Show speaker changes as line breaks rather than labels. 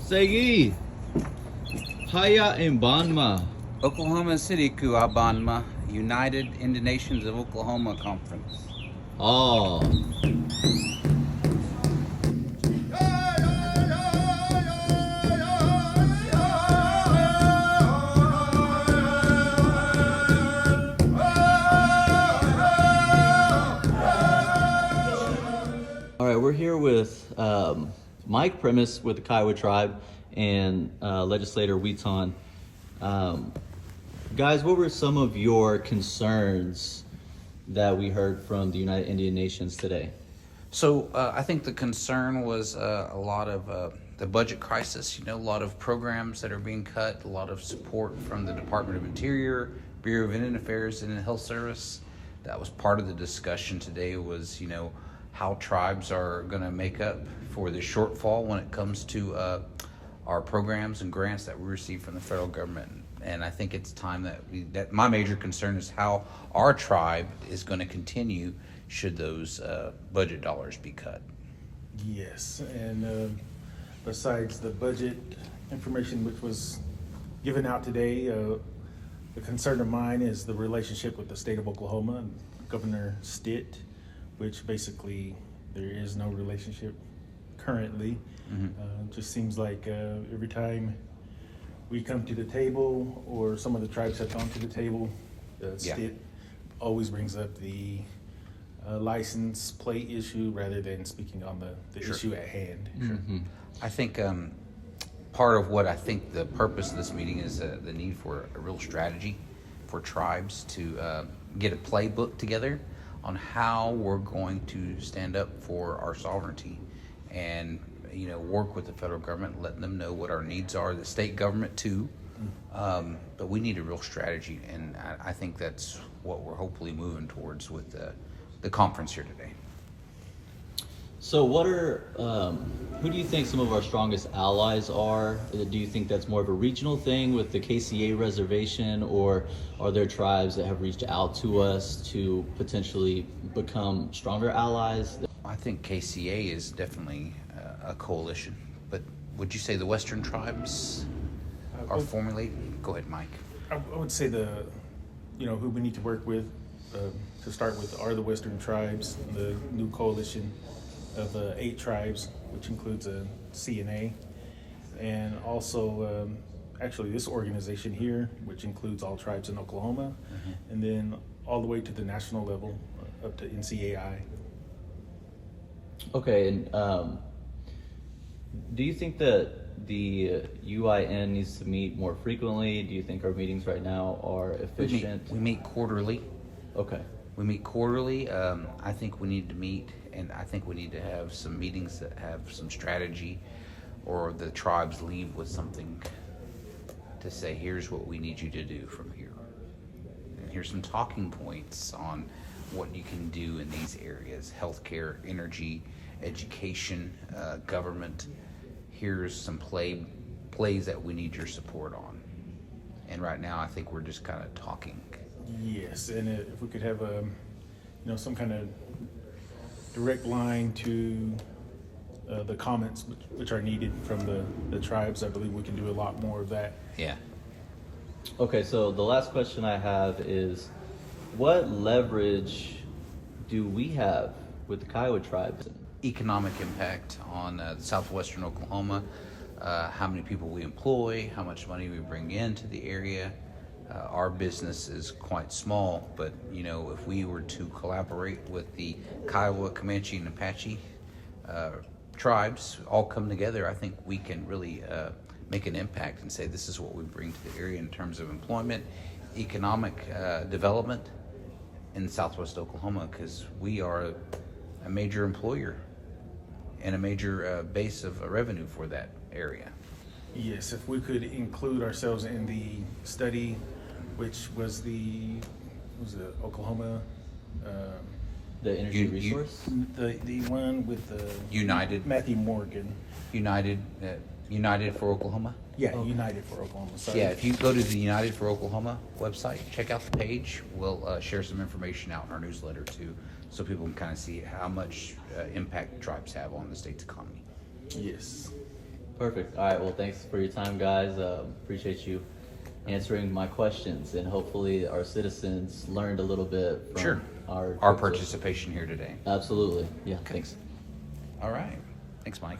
Segi, Haya and Banma.
Oklahoma City Kuabanma, United Indian Nations of Oklahoma Conference.
Oh. All right, we're here with Mike Primus with the Kiowa tribe and legislator Queton. Guys, what were some of your concerns that we heard from the United Indian Nations today?
So I think the concern was a lot of the budget crisis, a lot of programs that are being cut, a lot of support from the Department of Interior, Bureau of Indian Affairs, and the Health Service. That was part of the discussion today was, how tribes are going to make up for the shortfall when it comes to our programs and grants that we receive from the federal government. And I think it's time that my major concern is how our tribe is going to continue should those budget dollars be cut.
Yes, and besides the budget information which was given out today, the concern of mine is the relationship with the state of Oklahoma and Governor Stitt, which basically there is no relationship currently. Just seems like every time we come to the table or some of the tribes have gone to the table, Stitt always brings up the license plate issue rather than speaking on the
Sure.
issue at hand.
Sure. I think part of what I think the purpose of this meeting is the need for a real strategy for tribes to get a playbook together on how we're going to stand up for our sovereignty and work with the federal government, letting them know what our needs are, the state government too. But we need a real strategy, and I think that's what we're hopefully moving towards with the conference here today.
So who do you think some of our strongest allies are? Do you think that's more of a regional thing with the KCA reservation, or are there tribes that have reached out to us to potentially become stronger allies?
I think KCA is definitely a coalition, but would you say the Western tribes are formulating? Go ahead, Mike.
I would say who we need to work with to start with are the Western tribes, the new coalition of 8 tribes, which includes CNA, and also actually this organization here, which includes all tribes in Oklahoma, and then all the way to the national level up to NCAI.
Okay, and do you think that the UIN needs to meet more frequently? Do you think our meetings right now are efficient?
We meet quarterly.
Okay.
We meet quarterly. I think we need to meet, and I think we need to have some meetings that have some strategy, or the tribes leave with something to say, here's what we need you to do from here. And here's some talking points on what you can do in these areas: healthcare, energy, education, government. Here's some plays that we need your support on. And right now, I think we're just kind of talking.
Yes, and if we could have some kind of direct line to the comments which are needed from the tribes, I believe we can do a lot more of that.
Yeah.
Okay, so the last question I have is, what leverage do we have with the Kiowa tribe?
Economic impact on southwestern Oklahoma, how many people we employ, how much money we bring into the area. Our business is quite small, but if we were to collaborate with the Kiowa, Comanche, and Apache tribes, all come together, I think we can really make an impact and say this is what we bring to the area in terms of employment, economic development in southwest Oklahoma, because we are a major employer and a major base of revenue for that area.
Yes, if we could include ourselves in the study, which was the Oklahoma,
The energy resource?
the one with the
United
Matthew Morgan.
United for Oklahoma.
Yeah, United for Oklahoma. Sorry.
Yeah, if you go to the United for Oklahoma website, check out the page. We'll share some information out in our newsletter too, so people can kind of see how much impact tribes have on the state's economy.
Yes.
Perfect. All right. Well, thanks for your time, guys. Appreciate you answering my questions, and hopefully our citizens learned a little bit from
Sure.
our
Our participation here today.
Absolutely. Yeah. Thanks.
All right. Thanks, Mike.